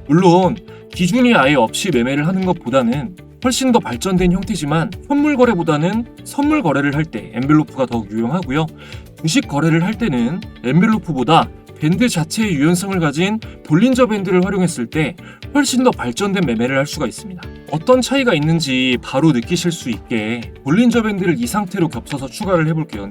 물론 기준이 아예 없이 매매를 하는 것보다는 훨씬 더 발전된 형태지만 현물 거래보다는 선물 거래를 할 때 엔벨로프가 더욱 유용하고요. 주식 거래를 할 때는 엔벨로프보다 밴드 자체의 유연성을 가진 볼린저 밴드를 활용했을 때 훨씬 더 발전된 매매를 할 수가 있습니다. 어떤 차이가 있는지 바로 느끼실 수 있게 볼린저 밴드를 이 상태로 겹쳐서 추가를 해볼게요.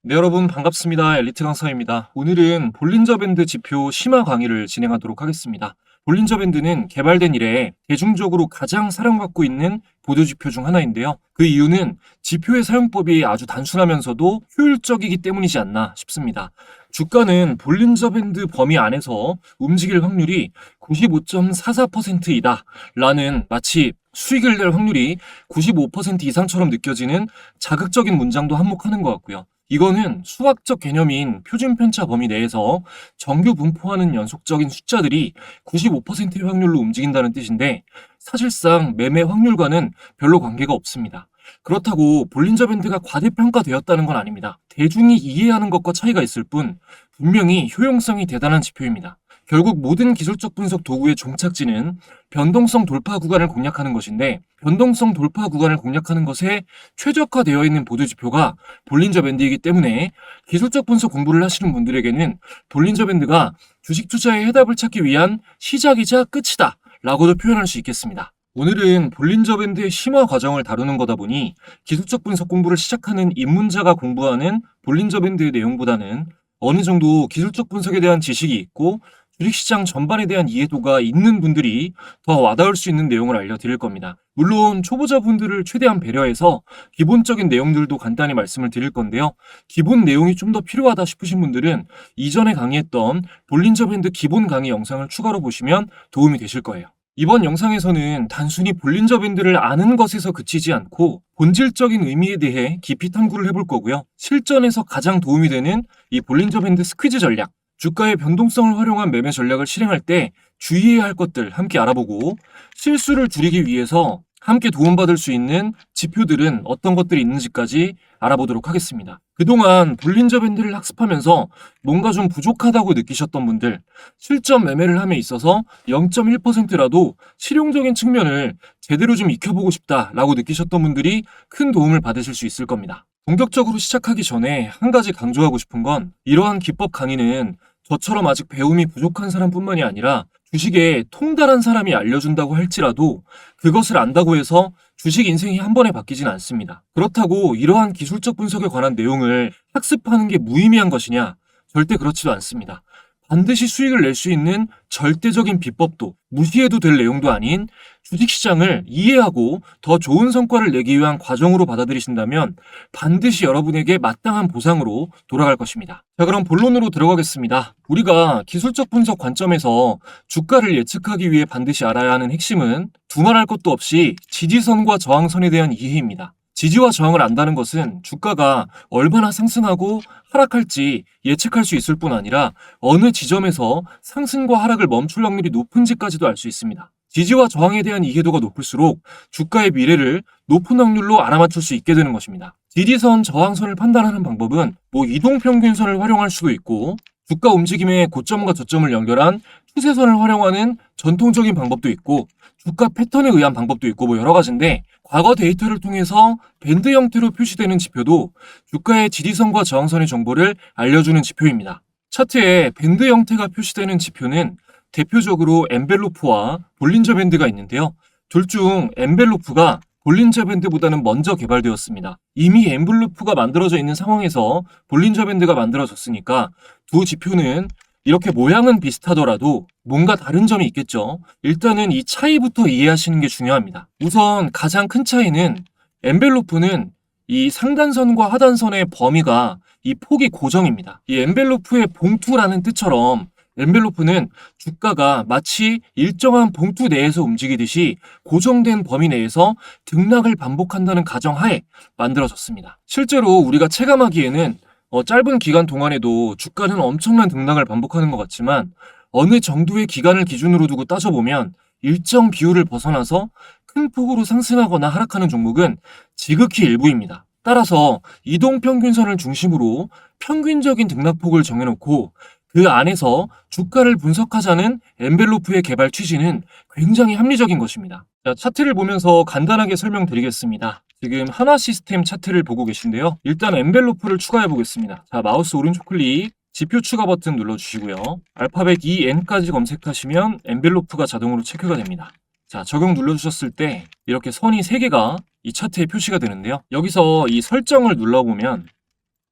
네, 여러분 반갑습니다. 엘리트 강사입니다. 오늘은 볼린저 밴드 지표 심화 강의를 진행하도록 하겠습니다. 볼린저 밴드는 개발된 이래 대중적으로 가장 사랑받고 있는 보도 지표 중 하나인데요. 그 이유는 지표의 사용법이 아주 단순하면서도 효율적이기 때문이지 않나 싶습니다. 주가는 볼린저 밴드 범위 안에서 움직일 확률이 95.44%이다 라는 마치 수익을 낼 확률이 95% 이상처럼 느껴지는 자극적인 문장도 한몫하는 것 같고요. 이거는 수학적 개념인 표준 편차 범위 내에서 정규 분포하는 연속적인 숫자들이 95%의 확률로 움직인다는 뜻인데 사실상 매매 확률과는 별로 관계가 없습니다. 그렇다고 볼린저 밴드가 과대평가되었다는 건 아닙니다. 대중이 이해하는 것과 차이가 있을 뿐 분명히 효용성이 대단한 지표입니다. 결국 모든 기술적 분석 도구의 종착지는 변동성 돌파 구간을 공략하는 것인데 변동성 돌파 구간을 공략하는 것에 최적화되어 있는 보도 지표가 볼린저 밴드이기 때문에 기술적 분석 공부를 하시는 분들에게는 볼린저 밴드가 주식 투자의 해답을 찾기 위한 시작이자 끝이다 라고도 표현할 수 있겠습니다. 오늘은 볼린저 밴드의 심화 과정을 다루는 거다 보니 기술적 분석 공부를 시작하는 입문자가 공부하는 볼린저 밴드의 내용보다는 어느 정도 기술적 분석에 대한 지식이 있고 주식시장 전반에 대한 이해도가 있는 분들이 더 와닿을 수 있는 내용을 알려드릴 겁니다. 물론 초보자분들을 최대한 배려해서 기본적인 내용들도 간단히 말씀을 드릴 건데요. 기본 내용이 좀 더 필요하다 싶으신 분들은 이전에 강의했던 볼린저 밴드 기본 강의 영상을 추가로 보시면 도움이 되실 거예요. 이번 영상에서는 단순히 볼린저 밴드를 아는 것에서 그치지 않고 본질적인 의미에 대해 깊이 탐구를 해볼 거고요. 실전에서 가장 도움이 되는 이 볼린저 밴드 스퀴즈 전략, 주가의 변동성을 활용한 매매 전략을 실행할 때 주의해야 할 것들 함께 알아보고 실수를 줄이기 위해서 함께 도움받을 수 있는 지표들은 어떤 것들이 있는지까지 알아보도록 하겠습니다. 그동안 볼린저 밴드를 학습하면서 뭔가 좀 부족하다고 느끼셨던 분들, 실전 매매를 함에 있어서 0.1%라도 실용적인 측면을 제대로 좀 익혀보고 싶다라고 느끼셨던 분들이 큰 도움을 받으실 수 있을 겁니다. 본격적으로 시작하기 전에 한 가지 강조하고 싶은 건 이러한 기법 강의는 저처럼 아직 배움이 부족한 사람뿐만이 아니라 주식에 통달한 사람이 알려준다고 할지라도 그것을 안다고 해서 주식 인생이 한 번에 바뀌진 않습니다. 그렇다고 이러한 기술적 분석에 관한 내용을 학습하는 게 무의미한 것이냐? 절대 그렇지도 않습니다. 반드시 수익을 낼 수 있는 절대적인 비법도 무시해도 될 내용도 아닌 주식시장을 이해하고 더 좋은 성과를 내기 위한 과정으로 받아들이신다면 반드시 여러분에게 마땅한 보상으로 돌아갈 것입니다. 자, 그럼 본론으로 들어가겠습니다. 우리가 기술적 분석 관점에서 주가를 예측하기 위해 반드시 알아야 하는 핵심은 두말할 것도 없이 지지선과 저항선에 대한 이해입니다. 지지와 저항을 안다는 것은 주가가 얼마나 상승하고 하락할지 예측할 수 있을 뿐 아니라 어느 지점에서 상승과 하락을 멈출 확률이 높은지까지도 알 수 있습니다. 지지와 저항에 대한 이해도가 높을수록 주가의 미래를 높은 확률로 알아맞힐 수 있게 되는 것입니다. 지지선, 저항선을 판단하는 방법은 이동평균선을 활용할 수도 있고 주가 움직임의 고점과 저점을 연결한 추세선을 활용하는 전통적인 방법도 있고 주가 패턴에 의한 방법도 있고 여러 가지인데 과거 데이터를 통해서 밴드 형태로 표시되는 지표도 주가의 지지선과 저항선의 정보를 알려주는 지표입니다. 차트에 밴드 형태가 표시되는 지표는 대표적으로 엔벨로프와 볼린저 밴드가 있는데요. 둘 중 엔벨로프가 볼린저 밴드보다는 먼저 개발되었습니다. 이미 엔벨로프가 만들어져 있는 상황에서 볼린저 밴드가 만들어졌으니까 두 지표는 이렇게 모양은 비슷하더라도 뭔가 다른 점이 있겠죠. 일단은 이 차이부터 이해하시는 게 중요합니다. 우선 가장 큰 차이는 엔벨로프는 이 상단선과 하단선의 범위가 이 폭이 고정입니다. 이 엔벨로프의 봉투라는 뜻처럼 엔벨로프는 주가가 마치 일정한 봉투 내에서 움직이듯이 고정된 범위 내에서 등락을 반복한다는 가정하에 만들어졌습니다. 실제로 우리가 체감하기에는 짧은 기간 동안에도 주가는 엄청난 등락을 반복하는 것 같지만 어느 정도의 기간을 기준으로 두고 따져보면 일정 비율을 벗어나서 큰 폭으로 상승하거나 하락하는 종목은 지극히 일부입니다. 따라서 이동평균선을 중심으로 평균적인 등락폭을 정해놓고 그 안에서 주가를 분석하자는 엔벨로프의 개발 취지는 굉장히 합리적인 것입니다. 자, 차트를 보면서 간단하게 설명드리겠습니다. 지금 하나시스템 차트를 보고 계신데요. 일단 엔벨로프를 추가해 보겠습니다. 자, 마우스 오른쪽 클릭, 지표 추가 버튼 눌러주시고요. 알파벳 EN까지 검색하시면 엔벨로프가 자동으로 체크가 됩니다. 자, 적용 눌러주셨을 때 이렇게 선이 3개가 이 차트에 표시가 되는데요. 여기서 이 설정을 눌러보면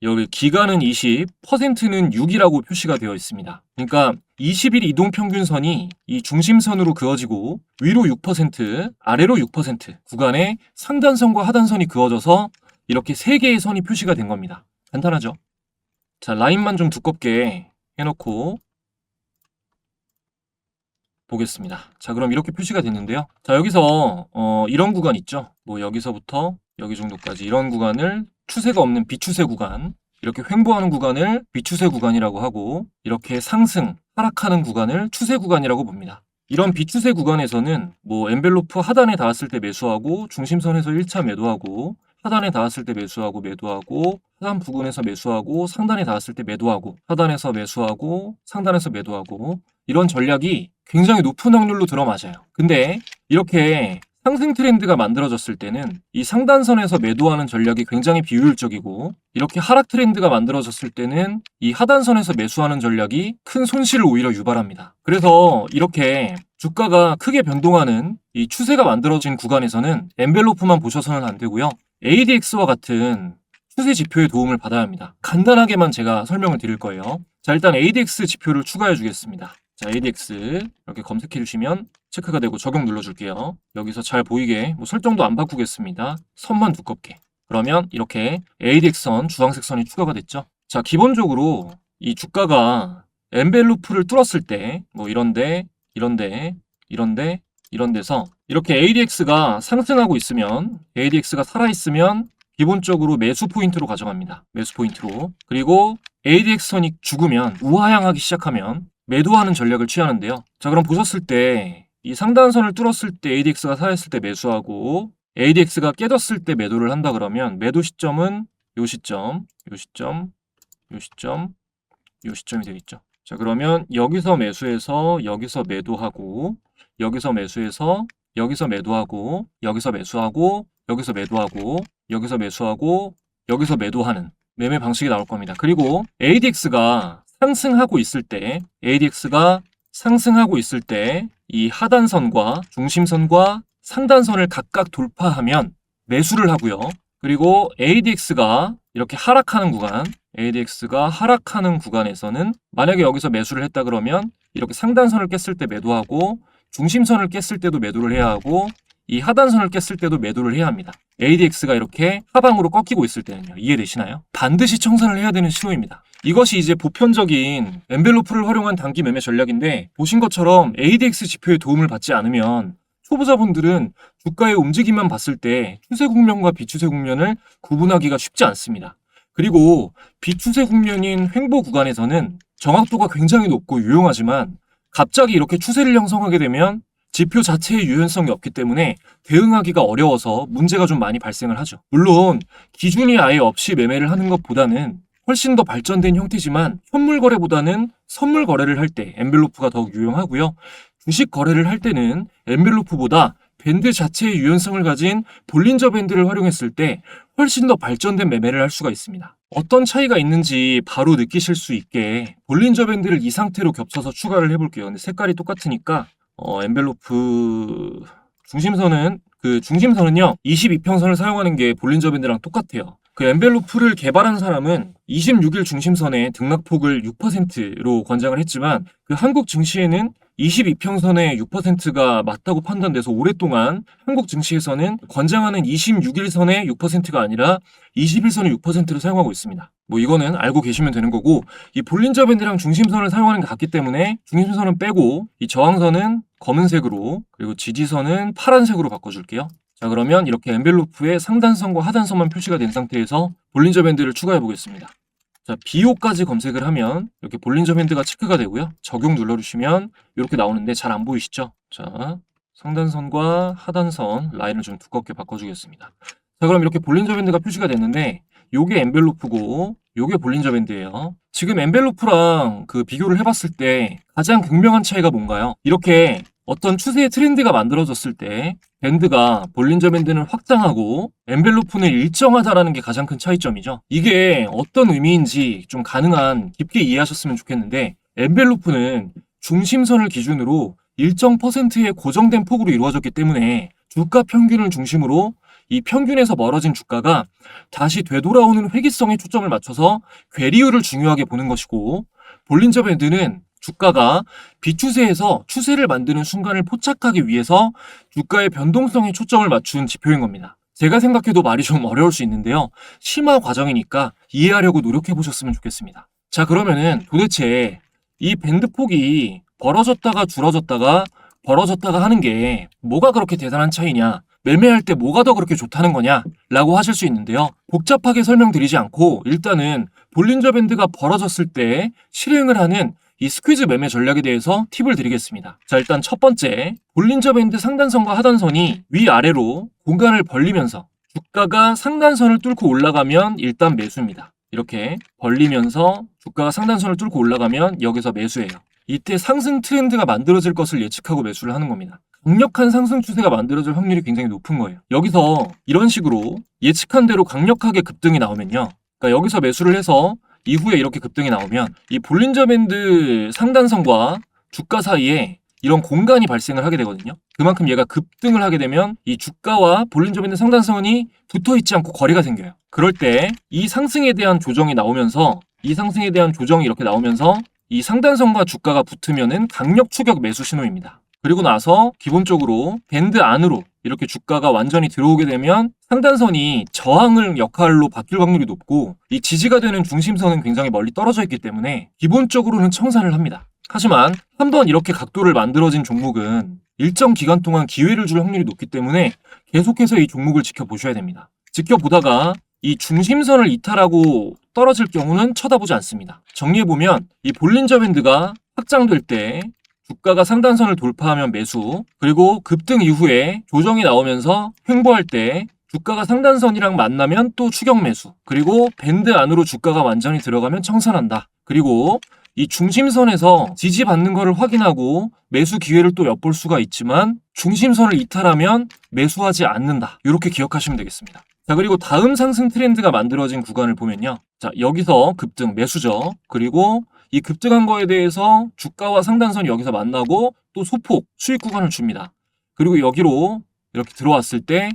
여기 기간은 20, %는 6이라고 표시가 되어 있습니다. 그러니까 20일 이동평균선이 이 중심선으로 그어지고 위로 6%, 아래로 6% 구간에 상단선과 하단선이 그어져서 이렇게 3개의 선이 표시가 된 겁니다. 간단하죠? 자, 라인만 좀 두껍게 해놓고 보겠습니다. 자, 그럼 이렇게 표시가 됐는데요. 자, 여기서 이런 구간 있죠? 뭐 여기서부터 여기 정도까지 이런 구간을 추세가 없는 비추세 구간, 이렇게 횡보하는 구간을 비추세 구간이라고 하고 이렇게 상승, 하락하는 구간을 추세 구간이라고 봅니다. 이런 비추세 구간에서는 뭐 엔벨로프 하단에 닿았을 때 매수하고 중심선에서 1차 매도하고 하단에 닿았을 때 매수하고 매도하고 하단 부근에서 매수하고 상단에 닿았을 때 매도하고 하단에서 매수하고 상단에서 매도하고 이런 전략이 굉장히 높은 확률로 들어맞아요. 근데 이렇게 상승 트렌드가 만들어졌을 때는 이 상단선에서 매도하는 전략이 굉장히 비효율적이고 이렇게 하락 트렌드가 만들어졌을 때는 이 하단선에서 매수하는 전략이 큰 손실을 오히려 유발합니다. 그래서 이렇게 주가가 크게 변동하는 이 추세가 만들어진 구간에서는 엔벨로프만 보셔서는 안 되고요. ADX와 같은 추세 지표의 도움을 받아야 합니다. 간단하게만 제가 설명을 드릴 거예요. 자, 일단 ADX 지표를 추가해 주겠습니다. 자, ADX 이렇게 검색해 주시면 체크가 되고 적용 눌러줄게요. 여기서 잘 보이게 뭐 설정도 안 바꾸겠습니다. 선만 두껍게. 그러면 이렇게 ADX선, 주황색 선이 추가가 됐죠. 자, 기본적으로 이 주가가 엔벨로프를 뚫었을 때 뭐 이런 데서 이렇게 ADX가 상승하고 있으면 ADX가 살아있으면 기본적으로 매수 포인트로 가져갑니다. 매수 포인트로. 그리고 ADX선이 죽으면 우하향하기 시작하면 매도하는 전략을 취하는데요. 자, 그럼 보셨을 때 이 상단선을 뚫었을 때 ADX가 살아있을 때 매수하고 ADX가 깨졌을 때 매도를 한다 그러면 매도 시점은 요 시점, 요 시점, 요 시점, 요 시점이 되겠죠. 자, 그러면 여기서 매수해서 여기서 매도하고 여기서 매수해서 여기서 매도하고 여기서 매수하고 여기서 매도하고 여기서 매수하고 여기서 매도하는 매매 방식이 나올 겁니다. 그리고 ADX가 상승하고 있을 때 이 하단선과 중심선과 상단선을 각각 돌파하면 매수를 하고요. 그리고 ADX가 이렇게 하락하는 구간에서는 만약에 여기서 매수를 했다 그러면 이렇게 상단선을 깼을 때 매도하고 중심선을 깼을 때도 매도를 해야 하고 이 하단선을 깼을 때도 매도를 해야 합니다. ADX가 이렇게 하방으로 꺾이고 있을 때는요. 이해되시나요? 반드시 청산을 해야 되는 신호입니다. 이것이 이제 보편적인 엔벨로프를 활용한 단기 매매 전략인데 보신 것처럼 ADX 지표의 도움을 받지 않으면 초보자분들은 주가의 움직임만 봤을 때 추세 국면과 비추세 국면을 구분하기가 쉽지 않습니다. 그리고 비추세 국면인 횡보 구간에서는 정확도가 굉장히 높고 유용하지만 갑자기 이렇게 추세를 형성하게 되면 지표 자체의 유연성이 없기 때문에 대응하기가 어려워서 문제가 좀 많이 발생을 하죠. 물론 기준이 아예 없이 매매를 하는 것보다는 훨씬 더 발전된 형태지만 현물 거래보다는 선물 거래를 할 때 엔벨로프가 더욱 유용하고요. 주식 거래를 할 때는 엔벨로프보다 밴드 자체의 유연성을 가진 볼린저 밴드를 활용했을 때 훨씬 더 발전된 매매를 할 수가 있습니다. 어떤 차이가 있는지 바로 느끼실 수 있게 볼린저 밴드를 이 상태로 겹쳐서 추가를 해볼게요. 근데 색깔이 똑같으니까 엔벨로프 중심선은요 22평선을 사용하는 게 볼린저 밴드랑 똑같아요. 그 엔벨로프를 개발한 사람은 26일 중심선의 등락폭을 6%로 권장을 했지만 그 한국 증시에는 22평선의 6%가 맞다고 판단돼서 오랫동안 한국 증시에서는 권장하는 26일선의 6%가 아니라 21선의 6%를 사용하고 있습니다. 뭐 이거는 알고 계시면 되는 거고 이 볼린저 밴드랑 중심선을 사용하는 게 같기 때문에 중심선은 빼고 이 저항선은 검은색으로 그리고 지지선은 파란색으로 바꿔줄게요. 자, 그러면 이렇게 엔벨로프의 상단선과 하단선만 표시가 된 상태에서 볼린저 밴드를 추가해 보겠습니다. 자, BO까지 검색을 하면 이렇게 볼린저 밴드가 체크가 되고요. 적용 눌러주시면 이렇게 나오는데 잘 안 보이시죠? 자, 상단선과 하단선 라인을 좀 두껍게 바꿔주겠습니다. 자, 그럼 이렇게 볼린저 밴드가 표시가 됐는데 요게 엔벨로프고 요게 볼린저 밴드예요. 지금 엔벨로프랑 그 비교를 해봤을 때 가장 극명한 차이가 뭔가요? 이렇게 어떤 추세의 트렌드가 만들어졌을 때 밴드가 볼린저 밴드는 확장하고 엔벨로프는 일정하다라는 게 가장 큰 차이점이죠. 이게 어떤 의미인지 좀 가능한 깊게 이해하셨으면 좋겠는데 엔벨로프는 중심선을 기준으로 일정 퍼센트의 고정된 폭으로 이루어졌기 때문에 주가 평균을 중심으로 이 평균에서 멀어진 주가가 다시 되돌아오는 회귀성에 초점을 맞춰서 괴리율을 중요하게 보는 것이고 볼린저 밴드는 주가가 비추세에서 추세를 만드는 순간을 포착하기 위해서 주가의 변동성에 초점을 맞춘 지표인 겁니다. 제가 생각해도 말이 좀 어려울 수 있는데요. 심화 과정이니까 이해하려고 노력해 보셨으면 좋겠습니다. 자, 그러면은 도대체 이 밴드 폭이 벌어졌다가 줄어졌다가 벌어졌다가 하는 게 뭐가 그렇게 대단한 차이냐? 매매할 때 뭐가 더 그렇게 좋다는 거냐? 라고 하실 수 있는데요. 복잡하게 설명드리지 않고 일단은 볼린저 밴드가 벌어졌을 때 실행을 하는 이 스퀴즈 매매 전략에 대해서 팁을 드리겠습니다. 자, 일단 첫 번째, 볼린저 밴드 상단선과 하단선이 위아래로 공간을 벌리면서 주가가 상단선을 뚫고 올라가면 일단 매수입니다. 이렇게 벌리면서 주가가 상단선을 뚫고 올라가면 여기서 매수예요. 이때 상승 트렌드가 만들어질 것을 예측하고 매수를 하는 겁니다. 강력한 상승 추세가 만들어질 확률이 굉장히 높은 거예요. 여기서 이런 식으로 예측한 대로 강력하게 급등이 나오면요. 그러니까 여기서 매수를 해서 이후에 이렇게 급등이 나오면 이 볼린저 밴드 상단선과 주가 사이에 이런 공간이 발생을 하게 되거든요. 그만큼 얘가 급등을 하게 되면 이 주가와 볼린저 밴드 상단선이 붙어 있지 않고 거리가 생겨요. 그럴 때 이 상승에 대한 조정이 나오면서 이 상승에 대한 조정이 이렇게 나오면서 이 상단선과 주가가 붙으면은 강력 추격 매수 신호입니다. 그리고 나서 기본적으로 밴드 안으로 이렇게 주가가 완전히 들어오게 되면 상단선이 저항을 역할로 바뀔 확률이 높고 이 지지가 되는 중심선은 굉장히 멀리 떨어져 있기 때문에 기본적으로는 청산을 합니다. 하지만 한번 이렇게 각도를 만들어진 종목은 일정 기간 동안 기회를 줄 확률이 높기 때문에 계속해서 이 종목을 지켜보셔야 됩니다. 지켜보다가 이 중심선을 이탈하고 떨어질 경우는 쳐다보지 않습니다. 정리해보면 이 볼린저 밴드가 확장될 때 주가가 상단선을 돌파하면 매수, 그리고 급등 이후에 조정이 나오면서 횡보할 때 주가가 상단선이랑 만나면 또 추격 매수, 그리고 밴드 안으로 주가가 완전히 들어가면 청산한다. 그리고 이 중심선에서 지지받는 것을 확인하고 매수 기회를 또 엿볼 수가 있지만 중심선을 이탈하면 매수하지 않는다. 이렇게 기억하시면 되겠습니다. 자, 그리고 다음 상승 트렌드가 만들어진 구간을 보면요. 자, 여기서 급등 매수죠. 그리고 이 급등한 거에 대해서 주가와 상단선이 여기서 만나고 또 소폭 수익 구간을 줍니다. 그리고 여기로 이렇게 들어왔을 때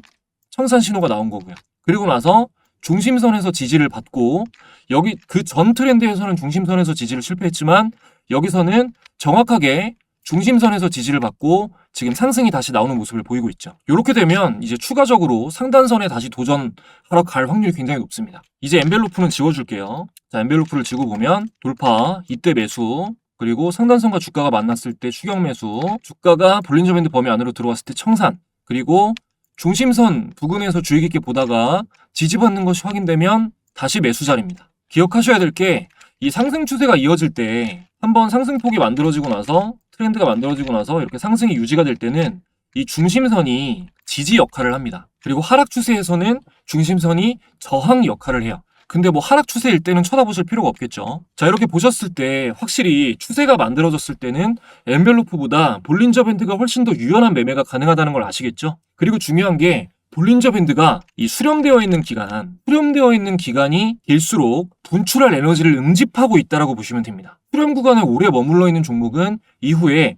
청산 신호가 나온 거고요. 그리고 나서 중심선에서 지지를 받고 여기 그 전 트렌드에서는 중심선에서 지지를 실패했지만 여기서는 정확하게 중심선에서 지지를 받고 지금 상승이 다시 나오는 모습을 보이고 있죠. 이렇게 되면 이제 추가적으로 상단선에 다시 도전하러 갈 확률이 굉장히 높습니다. 이제 엔벨로프는 지워줄게요. 자, 엔벨로프를 지고 보면 돌파, 이때 매수, 그리고 상단선과 주가가 만났을 때 추격 매수, 주가가 볼린저 밴드 범위 안으로 들어왔을 때 청산, 그리고 중심선 부근에서 주의 깊게 보다가 지지받는 것이 확인되면 다시 매수 자리입니다. 기억하셔야 될 게 이 상승 추세가 이어질 때 한번 상승폭이 만들어지고 나서 트렌드가 만들어지고 나서 이렇게 상승이 유지가 될 때는 이 중심선이 지지 역할을 합니다. 그리고 하락 추세에서는 중심선이 저항 역할을 해요. 근데 뭐 하락 추세일 때는 쳐다보실 필요가 없겠죠. 자, 이렇게 보셨을 때 확실히 추세가 만들어졌을 때는 엔벨로프보다 볼린저 밴드가 훨씬 더 유연한 매매가 가능하다는 걸 아시겠죠? 그리고 중요한 게 볼린저 밴드가 이 수렴되어 있는 기간이 길수록 분출할 에너지를 응집하고 있다라고 보시면 됩니다. 수렴 구간에 오래 머물러 있는 종목은 이후에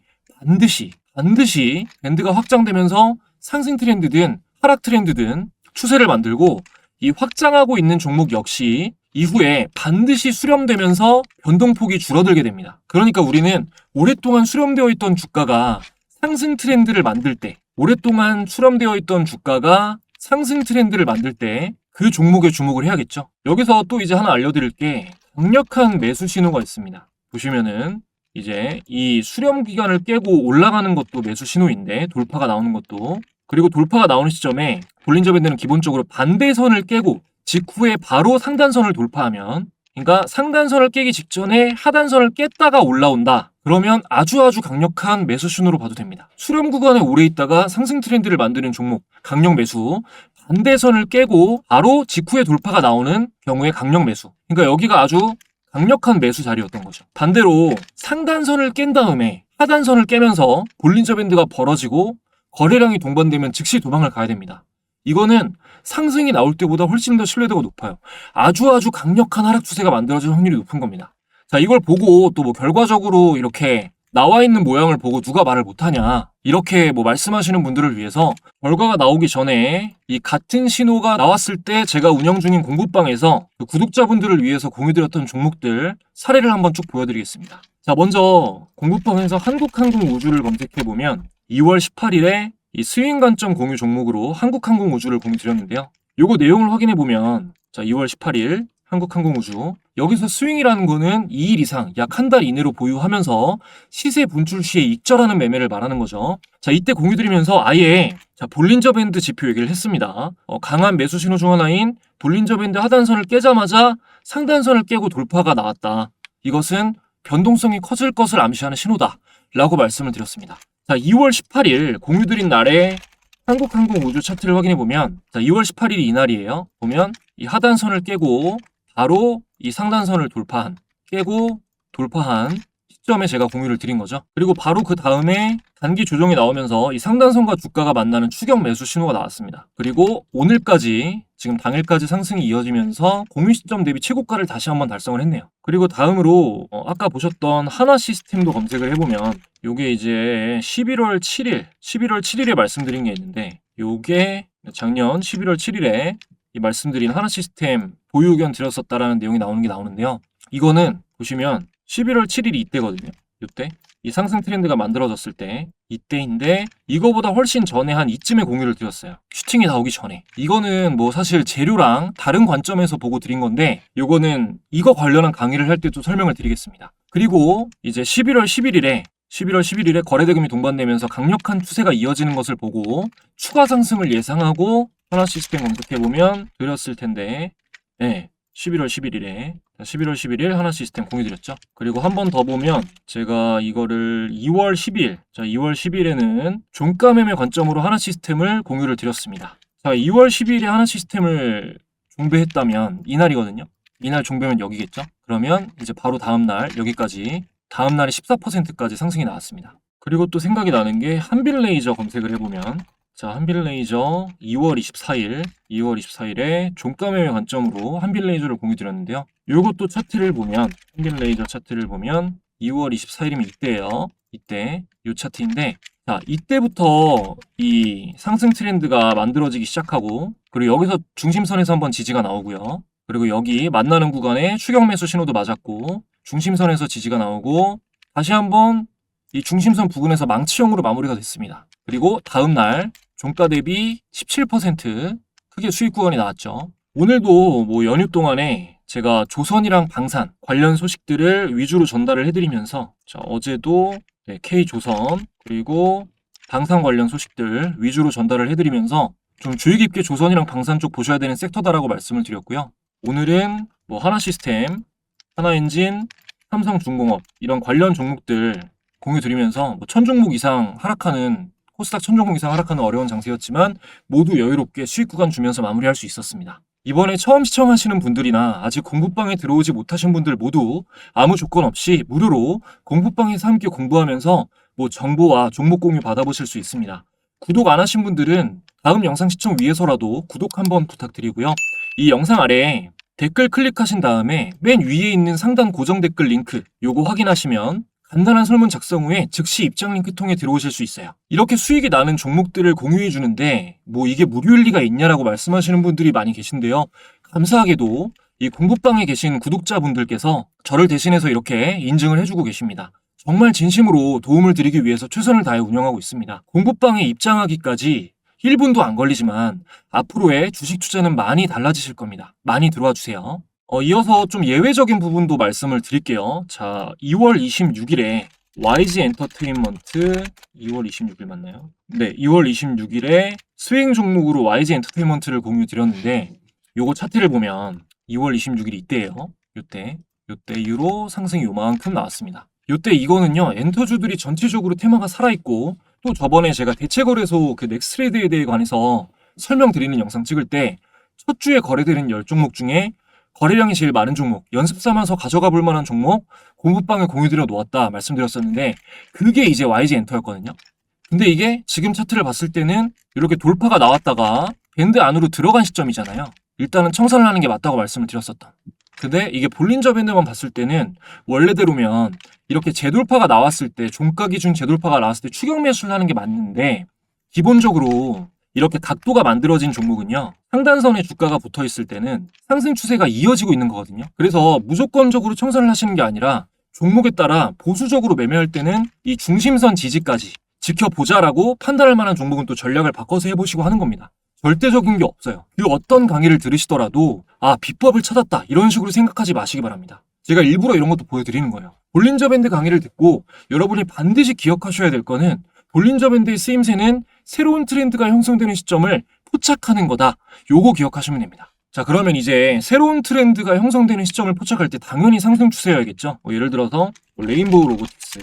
반드시 밴드가 확장되면서 상승 트렌드든 하락 트렌드든 추세를 만들고 이 확장하고 있는 종목 역시 이후에 반드시 수렴되면서 변동폭이 줄어들게 됩니다. 그러니까 우리는 오랫동안 수렴되어 있던 주가가 상승 트렌드를 만들 때, 오랫동안 수렴되어 있던 주가가 상승 트렌드를 만들 때 그 종목에 주목을 해야겠죠. 여기서 또 이제 하나 알려드릴 게 강력한 매수 신호가 있습니다. 보시면은 이제 이 수렴 기간을 깨고 올라가는 것도 매수 신호인데 돌파가 나오는 것도, 그리고 돌파가 나오는 시점에 볼린저 밴드는 기본적으로 반대선을 깨고 직후에 바로 상단선을 돌파하면, 그러니까 상단선을 깨기 직전에 하단선을 깼다가 올라온다. 그러면 아주 강력한 매수 신호로 봐도 됩니다. 수렴 구간에 오래 있다가 상승 트렌드를 만드는 종목, 강력 매수, 반대선을 깨고 바로 직후에 돌파가 나오는 경우에 강력 매수. 그러니까 여기가 아주 강력한 매수 자리였던 거죠. 반대로 상단선을 깬 다음에 하단선을 깨면서 볼린저 밴드가 벌어지고 거래량이 동반되면 즉시 도망을 가야 됩니다. 이거는 상승이 나올 때보다 훨씬 더 신뢰도가 높아요. 아주 강력한 하락 추세가 만들어질 확률이 높은 겁니다. 자, 이걸 보고 또 뭐 결과적으로 이렇게 나와 있는 모양을 보고 누가 말을 못하냐 이렇게 뭐 말씀하시는 분들을 위해서 결과가 나오기 전에 이 같은 신호가 나왔을 때 제가 운영 중인 공부방에서 그 구독자분들을 위해서 공유드렸던 종목들 사례를 한번 쭉 보여드리겠습니다. 자, 먼저 공부방에서 한국항공우주를 검색해보면 2월 18일에 이 스윙 관점 공유 종목으로 한국항공우주를 공유드렸는데요. 요거 내용을 확인해보면 자, 2월 18일 한국항공우주 여기서 스윙이라는 거는 2일 이상 약 한 달 이내로 보유하면서 시세 분출 시에 익절하는 매매를 말하는 거죠. 자, 이때 공유드리면서 아예 자, 볼린저 밴드 지표 얘기를 했습니다. 강한 매수 신호 중 하나인 볼린저 밴드 하단선을 깨자마자 상단선을 깨고 돌파가 나왔다. 이것은 변동성이 커질 것을 암시하는 신호다 라고 말씀을 드렸습니다. 자, 2월 18일 공유드린 날에 한국항공우주 차트를 확인해보면 자, 2월 18일이 이날이에요. 보면 이 하단선을 깨고 바로 이 상단선을 깨고 돌파한 시점에 제가 공유를 드린 거죠. 그리고 바로 그 다음에 단기 조정이 나오면서 이 상단선과 주가가 만나는 추격 매수 신호가 나왔습니다. 그리고 오늘까지 지금 당일까지 상승이 이어지면서 공유 시점 대비 최고가를 다시 한번 달성을 했네요. 그리고 다음으로 아까 보셨던 하나 시스템도 검색을 해보면 요게 이제 11월 7일에 말씀드린 게 있는데 요게 작년 11월 7일에 이 말씀드린 하나 시스템 보유 의견 드렸었다라는 내용이 나오는데요. 이거는 보시면 11월 7일이 이때거든요. 이때 이 상승 트렌드가 만들어졌을 때 이때인데 이거보다 훨씬 전에 한 이쯤에 공유를 드렸어요. 슈팅이 나오기 전에. 이거는 뭐 사실 재료랑 다른 관점에서 보고 드린 건데 요거는 이거 관련한 강의를 할 때 또 설명을 드리겠습니다. 그리고 이제 11월 11일에 거래대금이 동반되면서 강력한 추세가 이어지는 것을 보고 추가 상승을 예상하고 하나 시스템 검색해보면 드렸을 텐데 네, 11월 11일 하나 시스템 공유드렸죠. 그리고 한 번 더 보면 제가 이거를 2월 10일 자 2월 10일에는 종가 매매 관점으로 하나 시스템을 공유를 드렸습니다. 자 2월 10일에 하나 시스템을 종배했다면 이날이거든요. 이날 종배면 여기겠죠. 그러면 이제 바로 다음날 여기까지 다음날에 14%까지 상승이 나왔습니다. 그리고 또 생각이 나는 게 한빌레이저 검색을 해보면 자, 한빌레이저 2월 24일에 종가 매매 관점으로 한빌레이저를 공유드렸는데요. 요것도 차트를 보면 한빌레이저 차트를 보면 2월 24일이면 이때예요. 이때 요 차트인데 자, 이때부터 이 상승 트렌드가 만들어지기 시작하고 그리고 여기서 중심선에서 한번 지지가 나오고요. 그리고 여기 만나는 구간에 추격 매수 신호도 맞았고 중심선에서 지지가 나오고 다시 한번 이 중심선 부근에서 망치형으로 마무리가 됐습니다. 그리고 다음날 종가 대비 17% 크게 수익 구간이 나왔죠. 오늘도 뭐 연휴 동안에 제가 조선이랑 방산 관련 소식들을 위주로 전달을 해드리면서 자, 어제도 K조선 그리고 방산 관련 소식들 위주로 전달을 해드리면서 좀 주의 깊게 조선이랑 방산 쪽 보셔야 되는 섹터다라고 말씀을 드렸고요. 오늘은 뭐 하나시스템, 하나엔진, 삼성중공업 이런 관련 종목들 공유드리면서 뭐 1000종목 이상 하락하는 코스닥 1000종목 이상 하락하는 어려운 장세였지만 모두 여유롭게 수익 구간 주면서 마무리할 수 있었습니다. 이번에 처음 시청하시는 분들이나 아직 공부방에 들어오지 못하신 분들 모두 아무 조건 없이 무료로 공부방에서 함께 공부하면서 뭐 정보와 종목 공유 받아보실 수 있습니다. 구독 안 하신 분들은 다음 영상 시청 위에서라도 구독 한번 부탁드리고요. 이 영상 아래에 댓글 클릭하신 다음에 맨 위에 있는 상단 고정 댓글 링크 요거 확인하시면 간단한 설문 작성 후에 즉시 입장 링크 통해 들어오실 수 있어요. 이렇게 수익이 나는 종목들을 공유해 주는데 뭐 이게 무료일 리가 있냐라고 말씀하시는 분들이 많이 계신데요. 감사하게도 이 공부방에 계신 구독자분들께서 저를 대신해서 이렇게 인증을 해주고 계십니다. 정말 진심으로 도움을 드리기 위해서 최선을 다해 운영하고 있습니다. 공부방에 입장하기까지 1분도 안 걸리지만 앞으로의 주식 투자는 많이 달라지실 겁니다. 많이 들어와 주세요. 이어서 좀 예외적인 부분도 말씀을 드릴게요. 자, 2월 26일에 YG 엔터테인먼트 2월 26일 맞나요? 네, 2월 26일에 스윙 종목으로 YG 엔터테인먼트를 공유 드렸는데 요거 차트를 보면 2월 26일 이때예요. 요때 이후로 상승이 요만큼 나왔습니다. 요때 이거는요, 엔터주들이 전체적으로 테마가 살아있고, 또 저번에 제가 대체거래소 그 넥스트레이드에 대해 관해서 설명드리는 영상 찍을 때 첫 주에 거래되는 10종목 중에 거래량이 제일 많은 종목, 연습 삼아서 가져가 볼 만한 종목, 공부방에 공유드려 놓았다 말씀드렸었는데, 그게 이제 YG 엔터였거든요. 근데 이게 지금 차트를 봤을 때는 이렇게 돌파가 나왔다가 밴드 안으로 들어간 시점이잖아요. 일단은 청산을 하는 게 맞다고 말씀을 드렸었다. 근데 이게 볼린저 밴드만 봤을 때는 원래대로면 이렇게 재돌파가 나왔을 때, 종가 기준 재돌파가 나왔을 때 추격 매수를 하는 게 맞는데, 기본적으로 이렇게 각도가 만들어진 종목은요, 상단선에 주가가 붙어 있을 때는 상승 추세가 이어지고 있는 거거든요. 그래서 무조건적으로 청산을 하시는 게 아니라 종목에 따라 보수적으로 매매할 때는 이 중심선 지지까지 지켜보자라고 판단할 만한 종목은 또 전략을 바꿔서 해보시고 하는 겁니다. 절대적인 게 없어요. 그 어떤 강의를 들으시더라도 비법을 찾았다 이런 식으로 생각하지 마시기 바랍니다. 제가 일부러 이런 것도 보여드리는 거예요. 볼린저 밴드 강의를 듣고 여러분이 반드시 기억하셔야 될 거는, 볼린저 밴드의 쓰임새는 새로운 트렌드가 형성되는 시점을 포착하는 거다. 요거 기억하시면 됩니다. 자, 그러면 이제 새로운 트렌드가 형성되는 시점을 포착할 때 당연히 상승 추세여야겠죠. 예를 들어서 레인보우 로보틱스,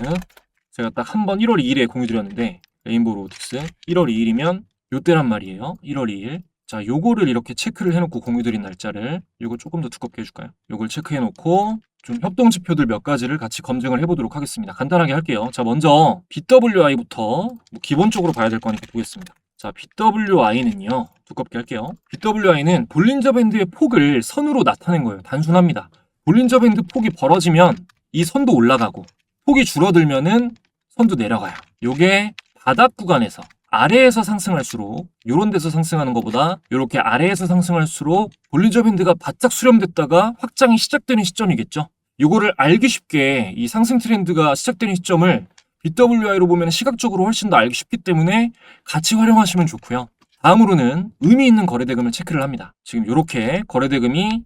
제가 딱 한 번 1월 2일에 공유드렸는데, 레인보우 로보틱스 1월 2일이면 요때란 말이에요. 1월 2일. 자, 요거를 이렇게 체크를 해놓고 공유드린 날짜를, 요거 조금 더 두껍게 해줄까요? 요걸 체크해놓고 좀 협동 지표들 몇 가지를 같이 검증을 해보도록 하겠습니다. 간단하게 할게요. 자, 먼저 BWI부터 기본적으로 봐야 될 거니까 보겠습니다. 자, BWI는요, 두껍게 할게요. BWI는 볼린저 밴드의 폭을 선으로 나타낸 거예요. 단순합니다. 볼린저 밴드 폭이 벌어지면 이 선도 올라가고, 폭이 줄어들면은 선도 내려가요. 요게 바닥 구간에서 아래에서 상승할수록, 요런 데서 상승하는 것보다 요렇게 아래에서 상승할수록 볼린저 밴드가 바짝 수렴됐다가 확장이 시작되는 시점이겠죠. 요거를 알기 쉽게 이 상승 트렌드가 시작되는 시점을 BWI로 보면 시각적으로 훨씬 더 알기 쉽기 때문에 같이 활용하시면 좋고요. 다음으로는 의미 있는 거래대금을 체크를 합니다. 지금 요렇게 거래대금이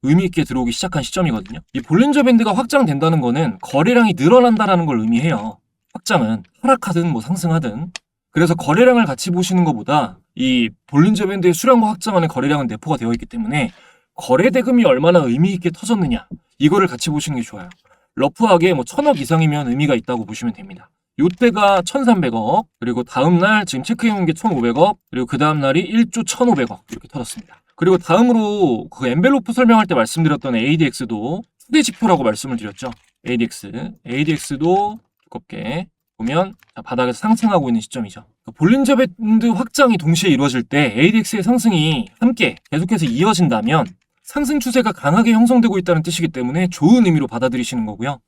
의미 있게 들어오기 시작한 시점이거든요. 이 볼린저 밴드가 확장된다는 거는 거래량이 늘어난다는 걸 의미해요. 확장은 하락하든 뭐 상승하든. 그래서 거래량을 같이 보시는 것보다 이 볼린저 밴드의 수량과 확장 안에 거래량은 내포가 되어 있기 때문에 거래 대금이 얼마나 의미 있게 터졌느냐, 이거를 같이 보시는 게 좋아요. 러프하게 뭐 1000억 이상이면 의미가 있다고 보시면 됩니다. 요때가 1300억, 그리고 다음날 지금 체크해놓은 게 1500억, 그리고 그 다음날이 1조 1500억 이렇게 터졌습니다. 그리고 다음으로 그 엔벨로프 설명할 때 말씀드렸던 ADX도 추대 지표라고 말씀을 드렸죠. ADX도 두껍게 보면 바닥에서 상승하고 있는 시점이죠. 볼린저 밴드 확장이 동시에 이루어질 때 ADX의 상승이 함께 계속해서 이어진다면 상승 추세가 강하게 형성되고 있다는 뜻이기 때문에 좋은 의미로 받아들이시는 거고요.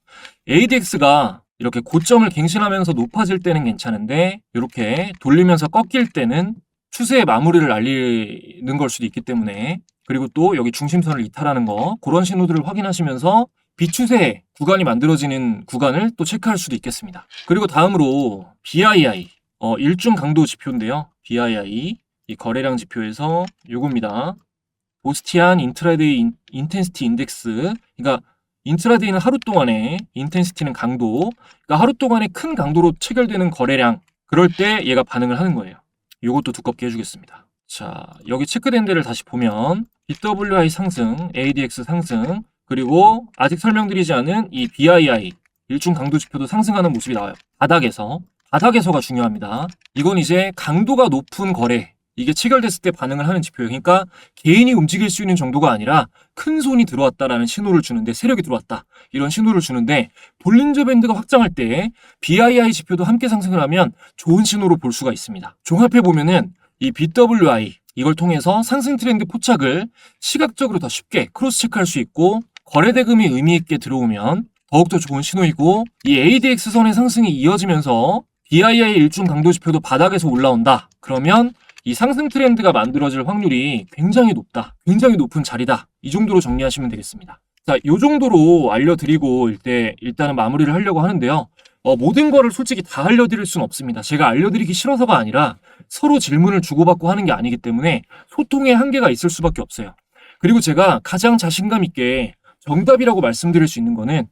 ADX가 이렇게 고점을 갱신하면서 높아질 때는 괜찮은데, 이렇게 돌리면서 꺾일 때는 추세의 마무리를 알리는 걸 수도 있기 때문에, 그리고 또 여기 중심선을 이탈하는 거, 그런 신호들을 확인하시면서 비추세 구간이 만들어지는 구간을 또 체크할 수도 있겠습니다. 그리고 다음으로 BII, 일중 강도 지표인데요. BII, 이 거래량 지표에서 요겁니다. 보스티안 인트라데이 인텐시티 인덱스. 그러니까 인트라데이는 하루 동안에, 인텐시티는 강도. 그러니까 하루 동안에 큰 강도로 체결되는 거래량. 그럴 때 얘가 반응을 하는 거예요. 요것도 두껍게 해주겠습니다. 자, 여기 체크된 데를 다시 보면 BWI 상승, ADX 상승, 그리고 아직 설명드리지 않은 이 BII, 일중 강도 지표도 상승하는 모습이 나와요. 바닥에서가 중요합니다. 이건 이제 강도가 높은 거래, 이게 체결됐을 때 반응을 하는 지표예요. 그러니까 개인이 움직일 수 있는 정도가 아니라 큰 손이 들어왔다라는 신호를 주는데, 세력이 들어왔다 이런 신호를 주는데, 볼린저 밴드가 확장할 때 BII 지표도 함께 상승을 하면 좋은 신호로 볼 수가 있습니다. 종합해 보면은 이 BWI, 이걸 통해서 상승 트렌드 포착을 시각적으로 더 쉽게 크로스 체크할 수 있고, 거래 대금이 의미 있게 들어오면 더욱더 좋은 신호이고, 이 ADX 선의 상승이 이어지면서 BII 일중 강도 지표도 바닥에서 올라온다. 그러면 이 상승 트렌드가 만들어질 확률이 굉장히 높다. 굉장히 높은 자리다. 이 정도로 정리하시면 되겠습니다. 자, 이 정도로 알려드리고 일단은 마무리를 하려고 하는데요. 모든 거를 솔직히 다 알려드릴 수는 없습니다. 제가 알려드리기 싫어서가 아니라 서로 질문을 주고받고 하는 게 아니기 때문에 소통의 한계가 있을 수밖에 없어요. 그리고 제가 가장 자신감 있게 정답이라고 말씀드릴 수 있는 거는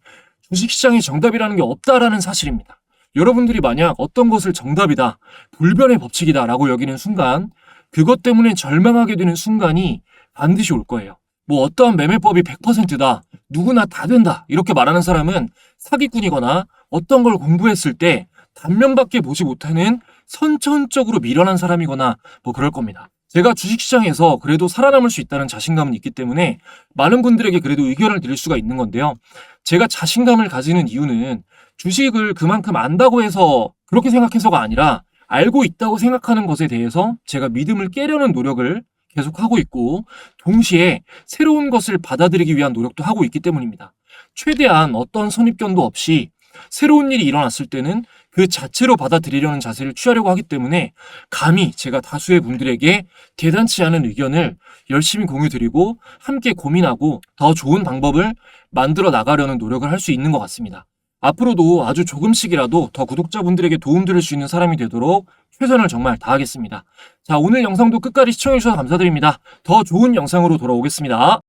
주식시장에 정답이라는 게 없다라는 사실입니다. 여러분들이 만약 어떤 것을 정답이다, 불변의 법칙이다 라고 여기는 순간, 그것 때문에 절망하게 되는 순간이 반드시 올 거예요. 뭐 어떠한 매매법이 100%다, 누구나 다 된다 이렇게 말하는 사람은 사기꾼이거나 어떤 걸 공부했을 때 단면밖에 보지 못하는 선천적으로 미련한 사람이거나 뭐 그럴 겁니다. 제가 주식시장에서 그래도 살아남을 수 있다는 자신감은 있기 때문에 많은 분들에게 그래도 의견을 드릴 수가 있는 건데요. 제가 자신감을 가지는 이유는 주식을 그만큼 안다고 해서 그렇게 생각해서가 아니라 알고 있다고 생각하는 것에 대해서 제가 믿음을 깨려는 노력을 계속하고 있고 동시에 새로운 것을 받아들이기 위한 노력도 하고 있기 때문입니다. 최대한 어떤 선입견도 없이 새로운 일이 일어났을 때는 그 자체로 받아들이려는 자세를 취하려고 하기 때문에 감히 제가 다수의 분들에게 대단치 않은 의견을 열심히 공유드리고 함께 고민하고 더 좋은 방법을 만들어 나가려는 노력을 할 수 있는 것 같습니다. 앞으로도 아주 조금씩이라도 더 구독자분들에게 도움드릴 수 있는 사람이 되도록 최선을 정말 다하겠습니다. 자, 오늘 영상도 끝까지 시청해주셔서 감사드립니다. 더 좋은 영상으로 돌아오겠습니다.